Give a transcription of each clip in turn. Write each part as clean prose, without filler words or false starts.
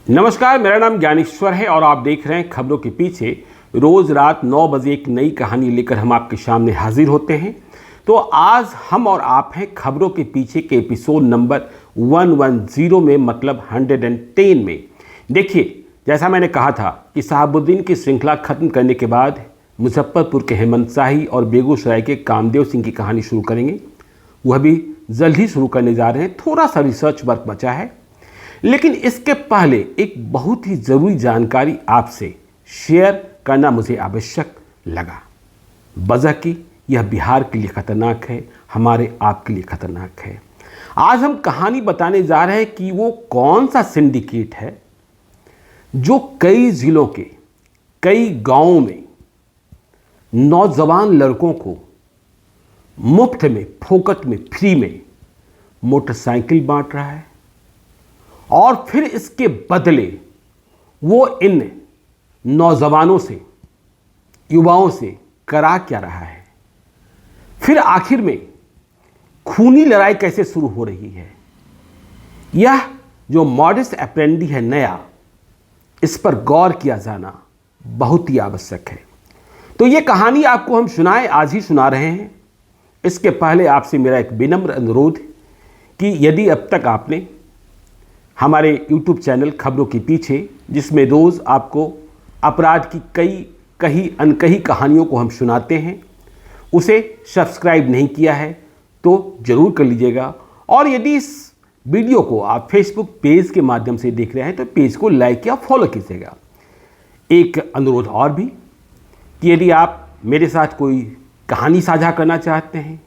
नमस्कार, मेरा नाम ज्ञानेश्वर है और आप देख रहे हैं खबरों के पीछे। रोज रात 9 बजे एक नई कहानी लेकर हम आपके सामने हाजिर होते हैं। तो आज हम और आप हैं खबरों के पीछे के एपिसोड नंबर 110 में, मतलब 110 में। देखिए, जैसा मैंने कहा था कि शहाबुद्दीन की श्रृंखला खत्म करने के बाद मुजफ्फरपुर के हेमंत शाही और बेगूसराय के कामदेव सिंह की कहानी शुरू करेंगे। वह भी जल्द ही शुरू करने जा रहे हैं। थोड़ा सा रिसर्च वर्क बचा है, लेकिन इसके पहले एक बहुत ही ज़रूरी जानकारी आपसे शेयर करना मुझे आवश्यक लगा। वजह कि यह बिहार के लिए खतरनाक है, हमारे आपके लिए खतरनाक है। आज हम कहानी बताने जा रहे हैं कि वो कौन सा सिंडिकेट है जो कई जिलों के कई गांवों में नौजवान लड़कों को मुफ्त में, फोकट में, फ्री में मोटरसाइकिल बांट रहा है और फिर इसके बदले वो इन नौजवानों से, युवाओं से करा क्या रहा है। फिर आखिर में खूनी लड़ाई कैसे शुरू हो रही है। यह जो मॉडस ऑपरेंडी है नया, इस पर गौर किया जाना बहुत ही आवश्यक है। तो ये कहानी आपको हम आज ही सुना रहे हैं। इसके पहले आपसे मेरा एक विनम्र अनुरोध कि यदि अब तक आपने हमारे YouTube चैनल खबरों के पीछे, जिसमें रोज़ आपको अपराध की कई अनकही कहानियों को हम सुनाते हैं, उसे सब्सक्राइब नहीं किया है तो ज़रूर कर लीजिएगा। और यदि इस वीडियो को आप फेसबुक पेज के माध्यम से देख रहे हैं तो पेज को लाइक या फॉलो कीजिएगा। एक अनुरोध और भी कि यदि आप मेरे साथ कोई कहानी साझा करना चाहते हैं,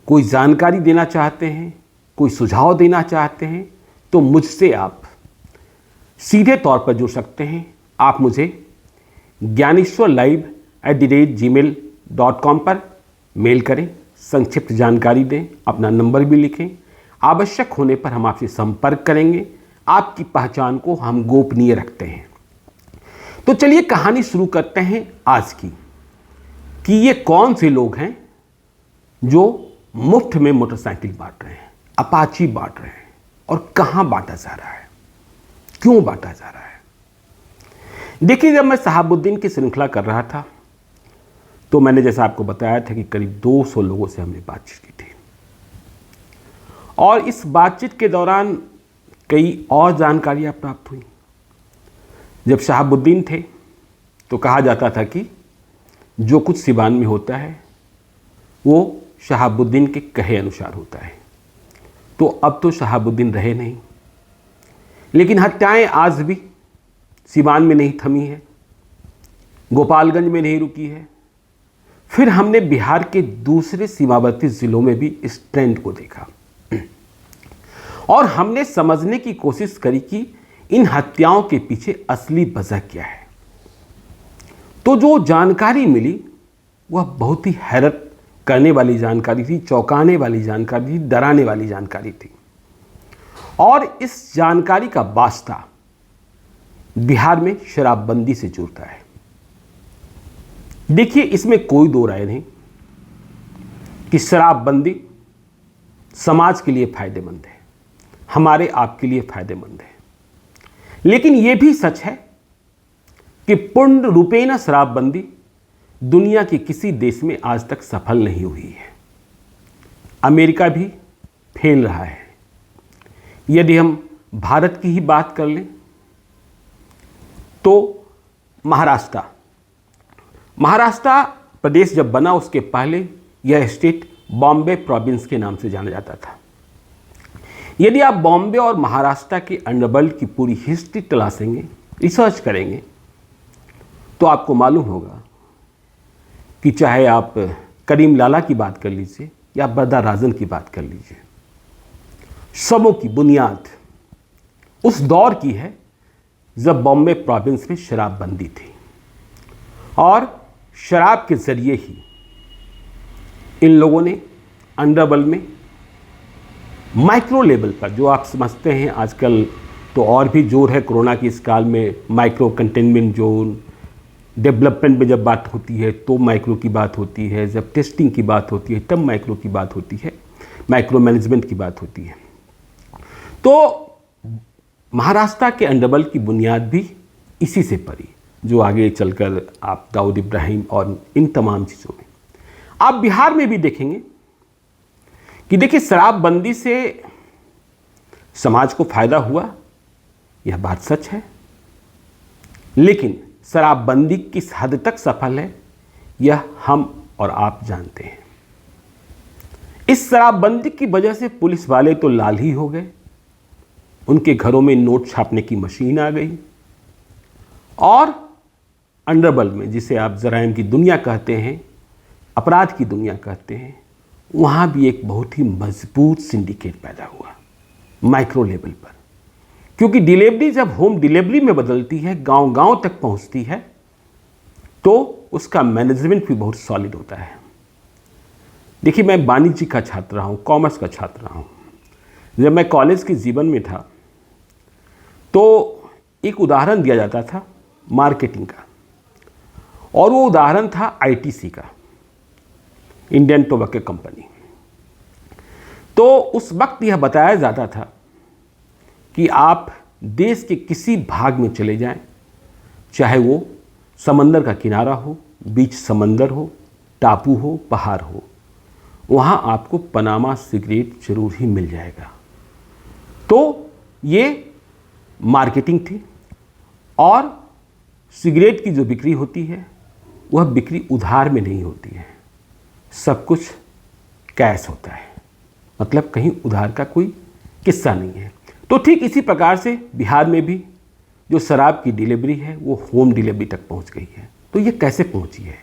कोई जानकारी देना चाहते हैं, कोई सुझाव देना चाहते हैं, तो मुझसे आप सीधे तौर पर जुड़ सकते हैं। आप मुझे gyaneshwarlive@gmail.com पर मेल करें, संक्षिप्त जानकारी दें, अपना नंबर भी लिखें। आवश्यक होने पर हम आपसे संपर्क करेंगे। आपकी पहचान को हम गोपनीय रखते हैं। तो चलिए कहानी शुरू करते हैं आज की, कि ये कौन से लोग हैं जो मुफ्त में मोटरसाइकिल बांट रहे हैं, अपाची बांट रहे हैं, और कहां बांटा जा रहा है, क्यों बांटा जा रहा है। देखिए, जब मैं शहाबुद्दीन की श्रृंखला कर रहा था तो मैंने जैसा आपको बताया था कि करीब 200 लोगों से हमने बातचीत की थी, और इस बातचीत के दौरान कई और जानकारियां प्राप्त हुई। जब शहाबुद्दीन थे तो कहा जाता था कि जो कुछ सिवान में होता है वो शहाबुद्दीन के कहे अनुसार होता है। तो अब तो शहाबुद्दीन रहे नहीं, लेकिन हत्याएं आज भी सिवान में नहीं थमी है, गोपालगंज में नहीं रुकी है। फिर हमने बिहार के दूसरे सीमावर्ती जिलों में भी इस ट्रेंड को देखा और हमने समझने की कोशिश करी कि इन हत्याओं के पीछे असली वजह क्या है। तो जो जानकारी मिली वह बहुत ही हैरत करने वाली जानकारी थी, चौंकाने वाली जानकारी थी, डराने वाली जानकारी थी। और इस जानकारी का वास्ता बिहार में शराबबंदी से जुड़ता है। देखिए, इसमें कोई दो राय नहीं कि शराबबंदी समाज के लिए फायदेमंद है, हमारे आपके लिए फायदेमंद है। लेकिन यह भी सच है कि पूर्ण रूपेण शराबबंदी दुनिया के किसी देश में आज तक सफल नहीं हुई है। अमेरिका भी फेल रहा है। यदि हम भारत की ही बात कर लें तो महाराष्ट्र प्रदेश जब बना, उसके पहले यह स्टेट बॉम्बे प्रोविंस के नाम से जाना जाता था। यदि आप बॉम्बे और महाराष्ट्र के अंडरवर्ल्ड की पूरी हिस्ट्री तलाशेंगे, रिसर्च करेंगे, तो आपको मालूम होगा कि चाहे आप करीम लाला की बात कर लीजिए या बरदा राजन की बात कर लीजिए, सबों की बुनियाद उस दौर की है जब बॉम्बे प्रोविंस में शराबबंदी थी। और शराब के जरिए ही इन लोगों ने अंडरवर्ल्ड में माइक्रो लेवल पर, जो आप समझते हैं आजकल तो और भी जोर है कोरोना की इस काल में, माइक्रो कंटेनमेंट जोन, डेवलपमेंट में जब बात होती है तो माइक्रो की बात होती है, जब टेस्टिंग की बात होती है तब माइक्रो की बात होती है, माइक्रो मैनेजमेंट की बात होती है। तो महाराष्ट्र के अंडरवर्ल्ड की बुनियाद भी इसी से पड़ी, जो आगे चलकर आप दाऊद इब्राहिम और इन तमाम चीज़ों में आप बिहार में भी देखेंगे कि देखिए शराबबंदी से समाज को फायदा हुआ, यह बात सच है, लेकिन शराबबंदी किस हद तक सफल है यह हम और आप जानते हैं। इस शराबबंदी की वजह से पुलिस वाले तो लाल ही हो गए, उनके घरों में नोट छापने की मशीन आ गई और अंडरवर्ल्ड में, जिसे आप जराइम की दुनिया कहते हैं, अपराध की दुनिया कहते हैं, वहाँ भी एक बहुत ही मजबूत सिंडिकेट पैदा हुआ माइक्रो लेवल पर। क्योंकि डिलीवरी जब होम डिलीवरी में बदलती है, गांव-गांव तक पहुंचती है, तो उसका मैनेजमेंट भी बहुत सॉलिड होता है। देखिए, मैं वाणिज्य का छात्र रहा हूँ, कॉमर्स का छात्र रहा हूँ। जब मैं कॉलेज के जीवन में था तो एक उदाहरण दिया जाता था मार्केटिंग का, और वो उदाहरण था आईटीसी का, इंडियन टोबैको कंपनी। तो उस वक्त यह बताया जाता था कि आप देश के किसी भाग में चले जाएं, चाहे वो समंदर का किनारा हो, बीच समंदर हो, टापू हो, पहाड़ हो, वहाँ आपको पनामा सिगरेट जरूर ही मिल जाएगा। तो ये मार्केटिंग थी, और सिगरेट की जो बिक्री होती है वह बिक्री उधार में नहीं होती है, सब कुछ कैश होता है, मतलब कहीं उधार का कोई किस्सा नहीं है। तो ठीक इसी प्रकार से बिहार में भी जो शराब की डिलीवरी है वो होम डिलीवरी तक पहुंच गई है। तो ये कैसे पहुंची है,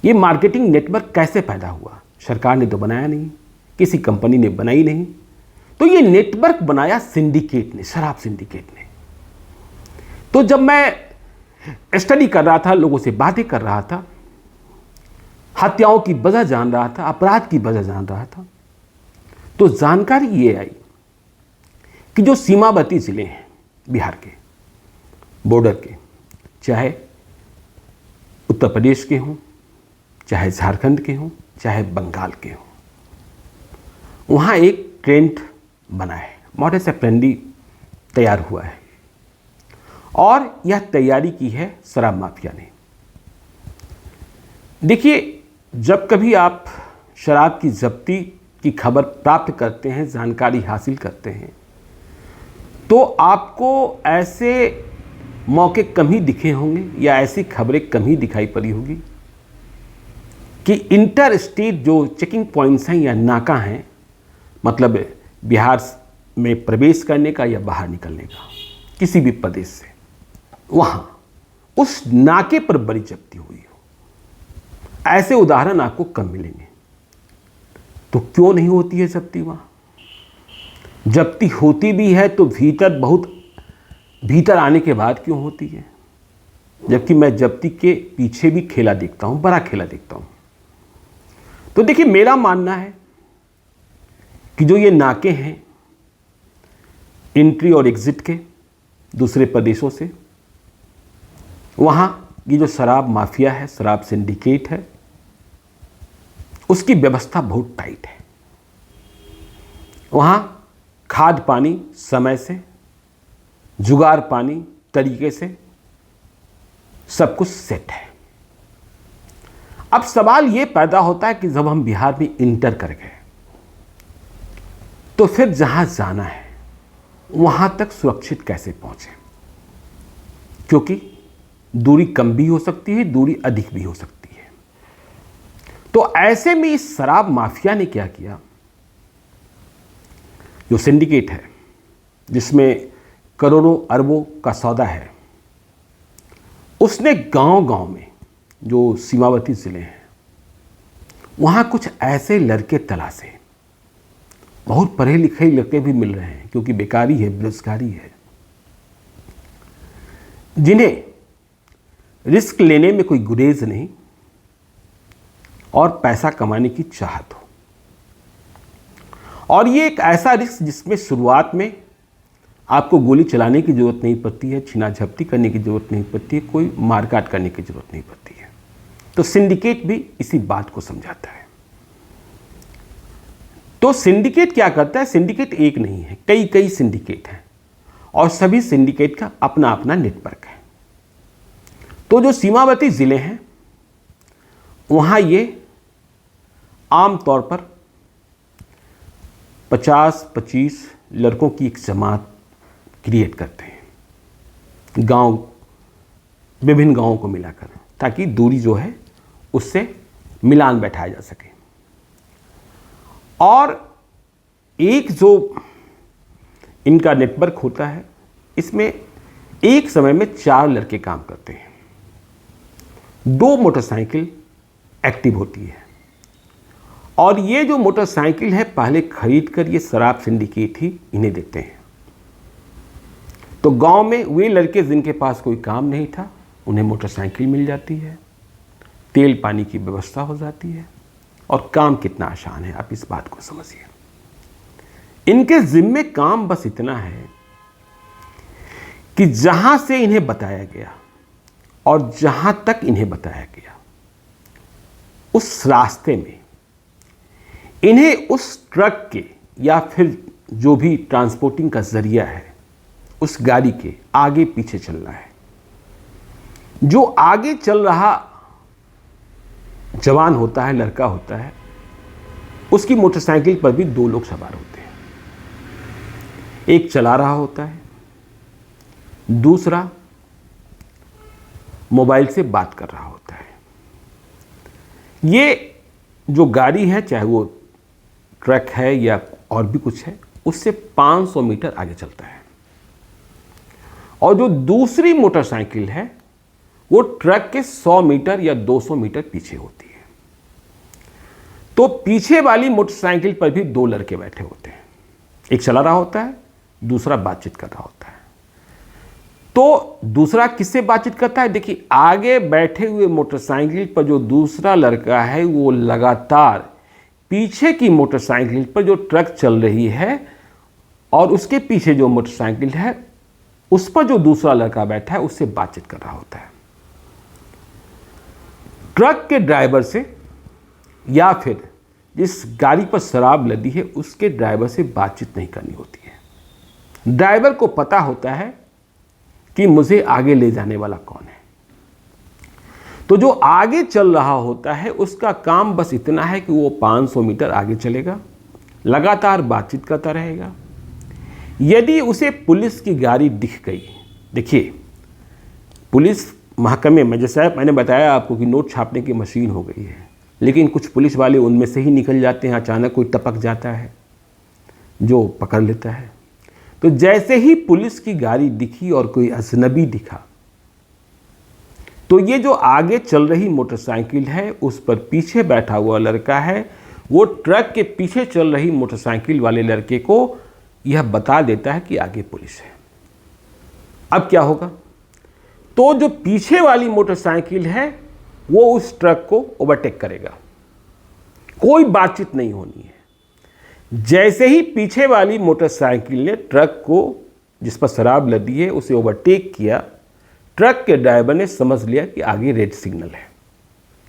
ये मार्केटिंग नेटवर्क कैसे पैदा हुआ? सरकार ने तो बनाया नहीं, किसी कंपनी ने बनाई नहीं, तो ये नेटवर्क बनाया सिंडिकेट ने, शराब सिंडिकेट ने। तो जब मैं स्टडी कर रहा था, लोगों से बातें कर रहा था, हत्याओं की वजह जान रहा था, अपराध की वजह जान रहा था, तो जानकारी ये आई कि जो सीमावर्ती जिले हैं बिहार के, बॉर्डर के, चाहे उत्तर प्रदेश के हों, चाहे झारखंड के हों, चाहे बंगाल के हों, वहाँ एक ट्रेंड बना है, मॉडस ऑपरेंडी तैयार हुआ है, और यह तैयारी की है शराब माफिया ने। देखिए, जब कभी आप शराब की जब्ती की खबर प्राप्त करते हैं, जानकारी हासिल करते हैं, तो आपको ऐसे मौके कम ही दिखे होंगे या ऐसी खबरें कम ही दिखाई पड़ी होगी कि इंटर स्टेट जो चेकिंग पॉइंट्स हैं या नाका हैं, मतलब बिहार में प्रवेश करने का या बाहर निकलने का किसी भी प्रदेश से, वहाँ उस नाके पर बड़ी जब्ती हुई हो। ऐसे उदाहरण आपको कम मिलेंगे। तो क्यों नहीं होती है जब्ती? वहाँ जब्ती होती भी है तो भीतर आने के बाद क्यों होती है? जबकि मैं जब्ती के पीछे भी खेला देखता हूँ, बड़ा खेला देखता हूँ। तो देखिए, मेरा मानना है कि जो ये नाके हैं एंट्री और एग्जिट के दूसरे प्रदेशों से, वहाँ ये जो शराब माफिया है, शराब सिंडिकेट है, उसकी व्यवस्था बहुत टाइट है। वहाँ खाद पानी समय से, जुगाड़ पानी तरीके से, सब कुछ सेट है। अब सवाल ये पैदा होता है कि जब हम बिहार में इंटर कर गए तो फिर जहां जाना है वहां तक सुरक्षित कैसे पहुंचे? क्योंकि दूरी कम भी हो सकती है, दूरी अधिक भी हो सकती है। तो ऐसे में इस शराब माफिया ने क्या किया, जो सिंडिकेट है जिसमें करोड़ों अरबों का सौदा है, उसने गांव-गांव में जो सीमावर्ती जिले हैं वहाँ कुछ ऐसे लड़के तलाशे, बहुत पढ़े लिखे लड़के भी मिल रहे हैं क्योंकि बेकारी है, बेरोजगारी है, जिन्हें रिस्क लेने में कोई गुरेज नहीं और पैसा कमाने की चाहत हो। और ये एक ऐसा रिस्क जिसमें शुरुआत में आपको गोली चलाने की जरूरत नहीं पड़ती है, छीना झपटी करने की जरूरत नहीं पड़ती है, कोई मारकाट करने की जरूरत नहीं पड़ती है। तो सिंडिकेट भी इसी बात को समझाता है। तो सिंडिकेट क्या करता है? सिंडिकेट एक नहीं है, कई कई सिंडिकेट हैं और सभी सिंडिकेट का अपना अपना नेटवर्क है। तो जो सीमावर्ती ज़िले हैं वहाँ ये आमतौर पर 50-25 लड़कों की एक जमात क्रिएट करते हैं, गांव, विभिन्न गांवों को मिलाकर, ताकि दूरी जो है उससे मिलान बैठाया जा सके। और एक जो इनका नेटवर्क होता है, इसमें एक समय में 4 लड़के काम करते हैं। 2 मोटरसाइकिल एक्टिव होती है और ये जो मोटरसाइकिल है पहले खरीद कर ये शराब सिंडिकेट ही इन्हें देते हैं। तो गांव में वे लड़के जिनके पास कोई काम नहीं था उन्हें मोटरसाइकिल मिल जाती है, तेल पानी की व्यवस्था हो जाती है और काम कितना आसान है, आप इस बात को समझिए। इनके जिम्मे काम बस इतना है कि जहां से इन्हें बताया गया और जहां तक इन्हें बताया गया उस रास्ते में इन्हें उस ट्रक के या फिर जो भी ट्रांसपोर्टिंग का जरिया है उस गाड़ी के आगे पीछे चलना है। जो आगे चल रहा जवान होता है, लड़का होता है, उसकी मोटरसाइकिल पर भी 2 लोग सवार होते हैं। एक चला रहा होता है, दूसरा मोबाइल से बात कर रहा होता है। ये जो गाड़ी है, चाहे वो ट्रक है या और भी कुछ है, उससे 500 मीटर आगे चलता है। और जो दूसरी मोटरसाइकिल है वो ट्रक के 100 मीटर या 200 मीटर पीछे होती है। तो पीछे वाली मोटरसाइकिल पर भी 2 लड़के बैठे होते हैं, एक चला रहा होता है, दूसरा बातचीत कर रहा होता है। तो दूसरा किससे बातचीत करता है? देखिए, आगे बैठे हुए मोटरसाइकिल पर जो दूसरा लड़का है वो लगातार पीछे की मोटरसाइकिल पर जो ट्रक चल रही है और उसके पीछे जो मोटरसाइकिल है उस पर जो दूसरा लड़का बैठा है उससे बातचीत कर रहा होता है। ट्रक के ड्राइवर से या फिर जिस गाड़ी पर शराब लदी है उसके ड्राइवर से बातचीत नहीं करनी होती है। ड्राइवर को पता होता है कि मुझे आगे ले जाने वाला कौन है। तो जो आगे चल रहा होता है उसका काम बस इतना है कि वो 500 मीटर आगे चलेगा, लगातार बातचीत करता रहेगा। यदि उसे पुलिस की गाड़ी दिख गई, देखिए पुलिस महकमे में जैसा मैंने बताया आपको कि नोट छापने की मशीन हो गई है, लेकिन कुछ पुलिस वाले उनमें से ही निकल जाते हैं, अचानक कोई टपक जाता है जो पकड़ लेता है। तो जैसे ही पुलिस की गाड़ी दिखी और कोई अजनबी दिखा तो ये जो आगे चल रही मोटरसाइकिल है उस पर पीछे बैठा हुआ लड़का है, वो ट्रक के पीछे चल रही मोटरसाइकिल वाले लड़के को यह बता देता है कि आगे पुलिस है। अब क्या होगा? तो जो पीछे वाली मोटरसाइकिल है वो उस ट्रक को ओवरटेक करेगा, कोई बातचीत नहीं होनी है। जैसे ही पीछे वाली मोटरसाइकिल ने ट्रक को जिस पर शराब लदी है उसे ओवरटेक किया, ट्रक के ड्राइवर ने समझ लिया कि आगे रेड सिग्नल है,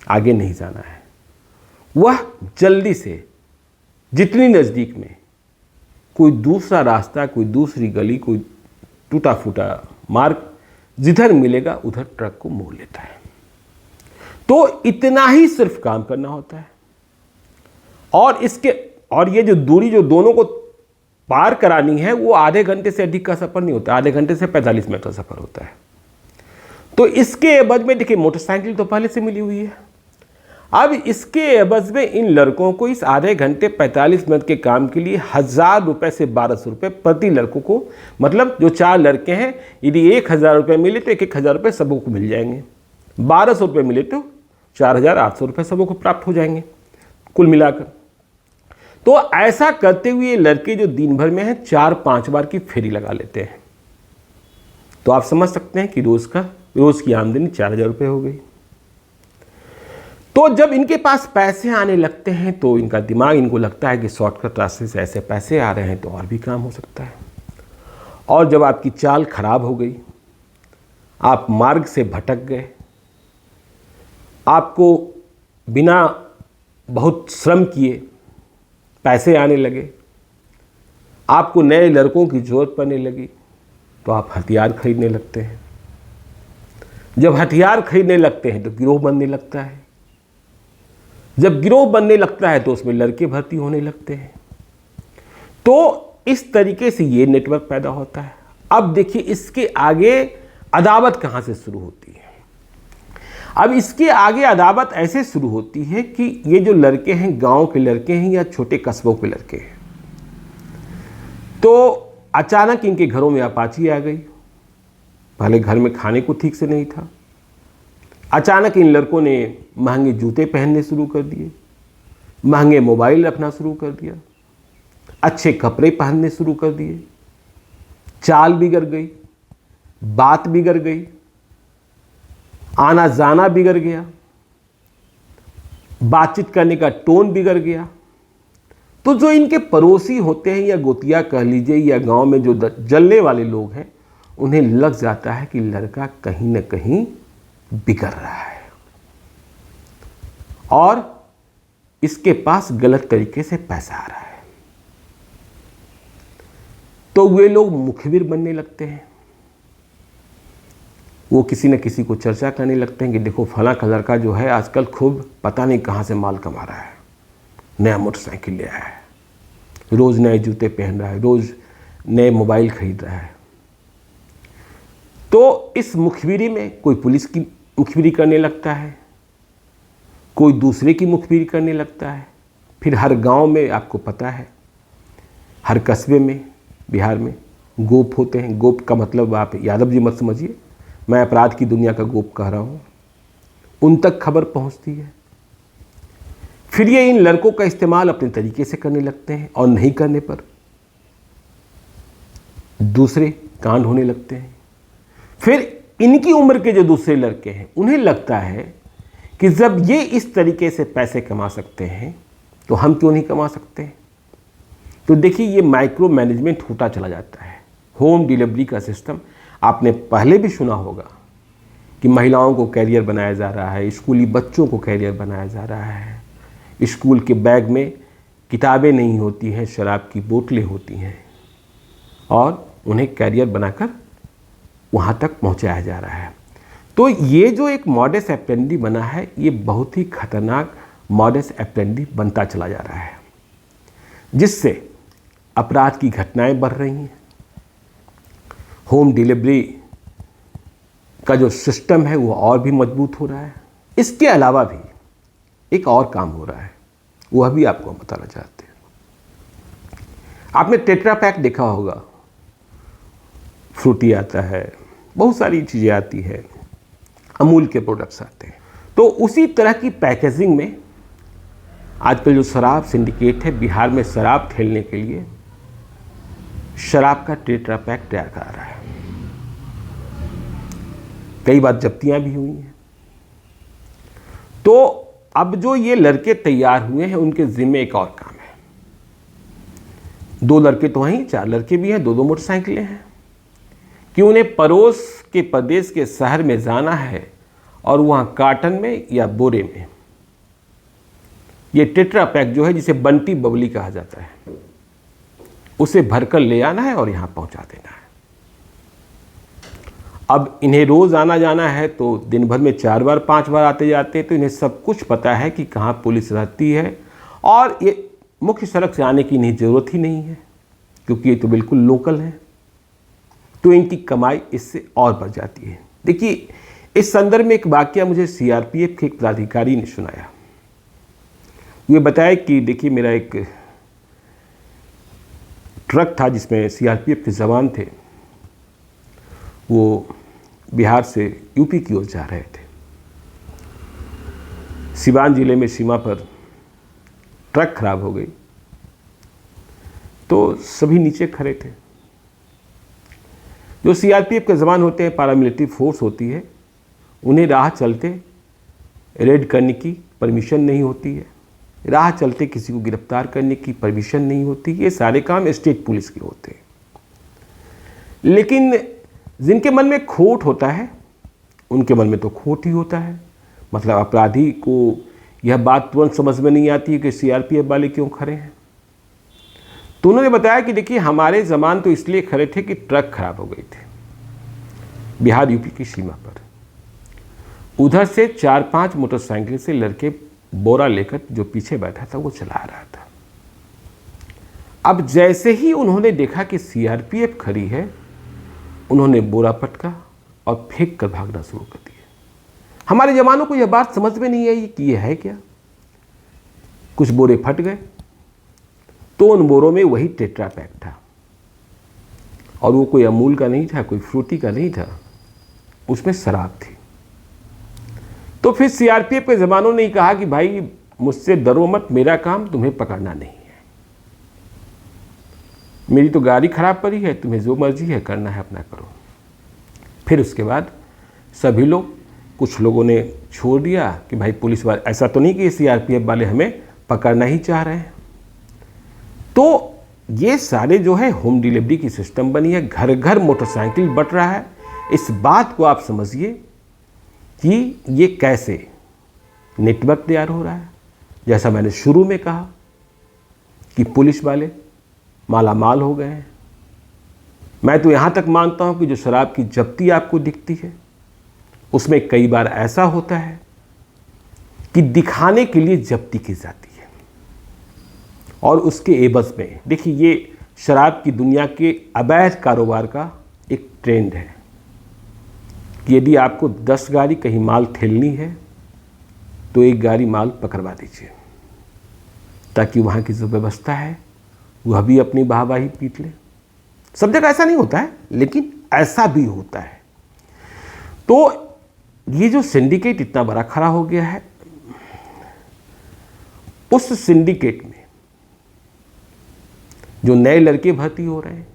आगे नहीं जाना है। वह जल्दी से जितनी नज़दीक में कोई दूसरा रास्ता, कोई दूसरी गली, कोई टूटा फूटा मार्ग जिधर मिलेगा उधर ट्रक को मोड़ लेता है। तो इतना ही सिर्फ काम करना होता है। और ये जो दूरी जो दोनों को पार करानी है वो आधे घंटे से अधिक का सफ़र नहीं होता, आधे घंटे से 45 मिनट का सफ़र होता है। तो इसके एवज में देखिए मोटरसाइकिल तो पहले से मिली हुई है, अब इसके एवज में इन लड़कों को इस आधे घंटे 45 मिनट के काम के लिए 1000 रुपये से 1200 रुपये प्रति लड़कों को, मतलब जो 4 लड़के हैं यदि 1000 रुपये मिले तो 1000 रुपये सबों को मिल जाएंगे, 1200 रुपये मिले तो 4800 रुपये सबों को प्राप्त हो जाएंगे कुल मिलाकर। तो ऐसा करते हुए ये लड़के जो दिन भर में हैं 4-5 बार की फेरी लगा लेते हैं। तो आप समझ सकते हैं कि रोज़ की आमदनी 4000 रुपये हो गई। तो जब इनके पास पैसे आने लगते हैं तो इनका दिमाग इनको लगता है कि शॉर्टकट रास्ते से ऐसे पैसे आ रहे हैं तो और भी काम हो सकता है। और जब आपकी चाल खराब हो गई, आप मार्ग से भटक गए, आपको बिना बहुत श्रम किए पैसे आने लगे, आपको नए लड़कों की ज़रूरत पड़ने लगी, तो आप हथियार खरीदने लगते हैं। जब हथियार खरीदने लगते हैं तो गिरोह बनने लगता है। जब गिरोह बनने लगता है तो उसमें लड़के भर्ती होने लगते हैं। तो इस तरीके से ये नेटवर्क पैदा होता है। अब देखिए इसके आगे अदावत कहाँ से शुरू होती है। अब इसके आगे अदावत ऐसे शुरू होती है कि ये जो लड़के हैं गांव के लड़के हैं या छोटे कस्बों के लड़के हैं, तो अचानक इनके घरों में अपाची आ गई। पहले घर में खाने को ठीक से नहीं था। अचानक इन लड़कों ने महंगे जूते पहनने शुरू कर दिए, महंगे मोबाइल रखना शुरू कर दिया, अच्छे कपड़े पहनने शुरू कर दिए। चाल बिगड़ गई, बात बिगड़ गई, आना जाना बिगड़ गया, बातचीत करने का टोन बिगड़ गया। तो जो इनके पड़ोसी होते हैं या गोतिया कह लीजिए या गांव में जो जलने वाले लोग हैं, उन्हें लग जाता है कि लड़का कहीं ना कहीं बिगड़ रहा है और इसके पास गलत तरीके से पैसा आ रहा है। तो वे लोग मुखबिर बनने लगते हैं। वो किसी न किसी को चर्चा करने लगते हैं कि देखो फला का लड़का जो है आजकल खूब पता नहीं कहाँ से माल कमा रहा है, नया मोटरसाइकिल ले आया है, रोज़ नए जूते पहन रहा है, रोज़ नए मोबाइल खरीद रहा है। तो इस मुखबिरी में कोई पुलिस की मुखबिरी करने लगता है, कोई दूसरे की मुखबिरी करने लगता है। फिर हर गांव में आपको पता है, हर कस्बे में बिहार में गोप होते हैं। गोप का मतलब आप यादव जी मत समझिए, मैं अपराध की दुनिया का गोप कह रहा हूँ। उन तक खबर पहुँचती है। फिर ये इन लड़कों का इस्तेमाल अपने तरीके से करने लगते हैं और नहीं करने पर दूसरे कांड होने लगते हैं। फिर इनकी उम्र के जो दूसरे लड़के हैं उन्हें लगता है कि जब ये इस तरीके से पैसे कमा सकते हैं तो हम क्यों नहीं कमा सकते। तो देखिए ये माइक्रो मैनेजमेंट होता चला जाता है। होम डिलीवरी का सिस्टम आपने पहले भी सुना होगा कि महिलाओं को कैरियर बनाया जा रहा है, स्कूली बच्चों को कैरियर बनाया जा रहा है। स्कूल के बैग में किताबें नहीं होती हैं, शराब की बोतलें होती हैं और उन्हें कैरियर बनाकर वहाँ तक पहुँचाया जा रहा है। तो ये जो एक मॉडस ऑपरेंडी बना है, ये बहुत ही खतरनाक मॉडस ऑपरेंडी बनता चला जा रहा है, जिससे अपराध की घटनाएं बढ़ रही हैं। होम डिलीवरी का जो सिस्टम है वो और भी मजबूत हो रहा है। इसके अलावा भी एक और काम हो रहा है, वह भी आपको बताना चाहते हैं। आपने टेट्रा पैक देखा होगा, फ्रूटी आता है, बहुत सारी चीज़ें आती है, अमूल के प्रोडक्ट्स आते हैं। तो उसी तरह की पैकेजिंग में आजकल जो शराब सिंडिकेट है बिहार में शराब ठेलने के लिए शराब का टेट्रा पैक तैयार करा रहा है। कई बार जब्तियां भी हुई हैं। तो अब जो ये लड़के तैयार हुए हैं उनके जिम्मे एक और काम है। 2 लड़के तो हैं, 4 लड़के भी हैं, 2 मोटरसाइकिलें हैं कि उन्हें पड़ोस के प्रदेश के शहर में जाना है और वहाँ कार्टन में या बोरे में ये टेट्रा पैक जो है, जिसे बंटी बबली कहा जाता है, उसे भरकर ले आना है और यहाँ पहुँचा देना है। अब इन्हें रोज़ आना जाना है तो दिन भर में 4 बार 5 बार आते जाते हैं, तो इन्हें सब कुछ पता है कि कहाँ पुलिस रहती है और ये मुख्य सड़क से आने की इन्हें ज़रूरत ही नहीं है क्योंकि ये तो बिल्कुल लोकल है। तो इनकी कमाई इससे और बढ़ जाती है। देखिए इस संदर्भ में एक वाकया मुझे सीआरपीएफ के एक पदाधिकारी ने सुनाया। ये बताया कि देखिए मेरा एक ट्रक था जिसमें सीआरपीएफ के जवान थे, वो बिहार से यूपी की ओर जा रहे थे। सिवान जिले में सीमा पर ट्रक खराब हो गई तो सभी नीचे खड़े थे। जो सीआरपीएफ के जवान होते हैं, पैरामिलिट्री फोर्स होती है, उन्हें राह चलते रेड करने की परमिशन नहीं होती है, राह चलते किसी को गिरफ्तार करने की परमिशन नहीं होती। ये सारे काम स्टेट पुलिस के होते हैं। लेकिन जिनके मन में खोट होता है उनके मन में तो खोट ही होता है। मतलब अपराधी को यह बात तुरंत समझ में नहीं आती है कि सीआरपीएफ वाले क्यों खड़े हैं। तो उन्होंने बताया कि देखिए हमारे जवान तो इसलिए खड़े थे कि ट्रक खराब हो गई थी। बिहार यूपी की सीमा पर। उधर से 4-5 मोटरसाइकिल से लड़के बोरा लेकर जो पीछे बैठा था वो चला रहा था। अब जैसे ही उन्होंने देखा कि सीआरपीएफ खड़ी है, उन्होंने बोरा पटका और फेंक कर भागना शुरू कर दिया। हमारे जवानों को यह बात समझ में नहीं आई कि यह है क्या। कुछ बोरे फट गए तो उन बोरों में वही टेट्रा पैक था, और वो कोई अमूल का नहीं था, कोई फ्रूटी का नहीं था, उसमें शराब थी। तो फिर सीआरपीएफ के जवानों ने कहा कि भाई मुझसे डरो मत, मेरा काम तुम्हें पकड़ना नहीं है, मेरी तो गाड़ी खराब पड़ी है, तुम्हें जो मर्जी है करना है अपना करो। फिर उसके बाद सभी लोग, कुछ लोगों ने छोड़ दिया कि भाई पुलिस वाले, ऐसा तो नहीं कि सीआरपीएफ वाले हमें पकड़ना ही चाह रहे हैं। तो ये सारे जो है होम डिलीवरी की सिस्टम बनी है, घर घर मोटरसाइकिल बट रहा है। इस बात को आप समझिए कि ये कैसे नेटवर्क तैयार हो रहा है। जैसा मैंने शुरू में कहा कि पुलिस वाले मालामाल हो गए हैं। मैं तो यहाँ तक मानता हूँ कि जो शराब की जब्ती आपको दिखती है, उसमें कई बार ऐसा होता है कि दिखाने के लिए जब्ती की जाती है, और उसके एवज में देखिए, ये शराब की दुनिया के अवैध कारोबार का एक ट्रेंड है कि यदि आपको 10 गाड़ी कहीं माल ठेलनी है तो एक गाड़ी माल पकड़वा दीजिए, ताकि वहाँ की जो व्यवस्था है वह भी अपनी वाहवाही पीट ले। सब जगह ऐसा नहीं होता है, लेकिन ऐसा भी होता है। तो ये जो सिंडिकेट इतना बड़ा खड़ा हो गया है, उस सिंडिकेट में जो नए लड़के भर्ती हो रहे हैं,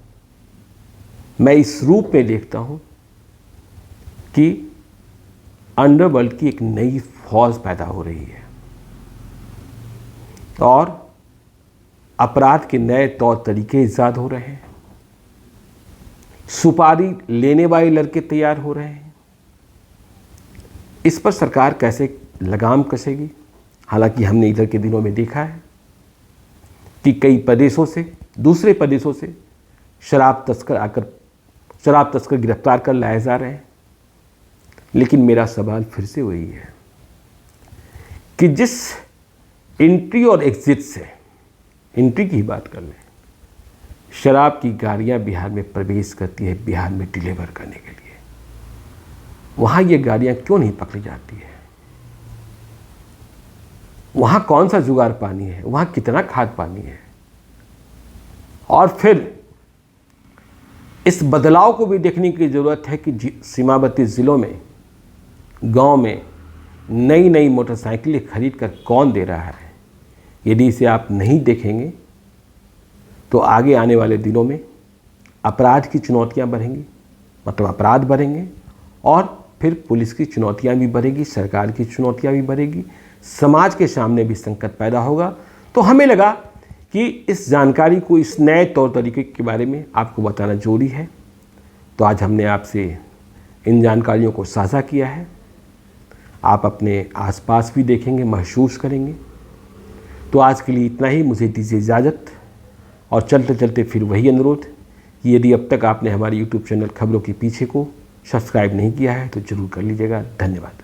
मैं इस रूप में देखता हूं कि अंडरवर्ल्ड की एक नई फौज पैदा हो रही है, और अपराध के नए तौर तरीके ईजाद हो रहे हैं। सुपारी लेने वाले लड़के तैयार हो रहे हैं। इस पर सरकार कैसे लगाम कसेगी? हालांकि हमने इधर के दिनों में देखा है कि कई प्रदेशों से, दूसरे प्रदेशों से शराब तस्कर गिरफ्तार कर लाए जा रहे हैं। लेकिन मेरा सवाल फिर से वही है कि जिस एंट्री और एग्जिट से, एंट्री की बात कर लें, शराब की गाड़ियां बिहार में प्रवेश करती है बिहार में डिलीवर करने के लिए, वहां ये गाड़ियां क्यों नहीं पकड़ी जाती है? वहां कौन सा जुगाड़ पानी है? वहां कितना खाद पानी है? और फिर इस बदलाव को भी देखने की जरूरत है कि सीमावर्ती जिलों में, गांव में नई नई मोटरसाइकिलें खरीद कर कौन दे रहा है। यदि इसे आप नहीं देखेंगे तो आगे आने वाले दिनों में अपराध की चुनौतियां बढ़ेंगी, मतलब अपराध बढ़ेंगे, और फिर पुलिस की चुनौतियां भी बढ़ेगी, सरकार की चुनौतियां भी बढ़ेगी, समाज के सामने भी संकट पैदा होगा। तो हमें लगा कि इस जानकारी को, इस नए तौर तरीके के बारे में आपको बताना जरूरी है। तो आज हमने आपसे इन जानकारियों को साझा किया है। आप अपने आसपास भी देखेंगे, महसूस करेंगे। तो आज के लिए इतना ही, मुझे दीजिए इजाज़त। और चलते चलते फिर वही अनुरोध कि यदि अब तक आपने हमारे YouTube चैनल खबरों के पीछे को सब्सक्राइब नहीं किया है तो ज़रूर कर लीजिएगा। धन्यवाद।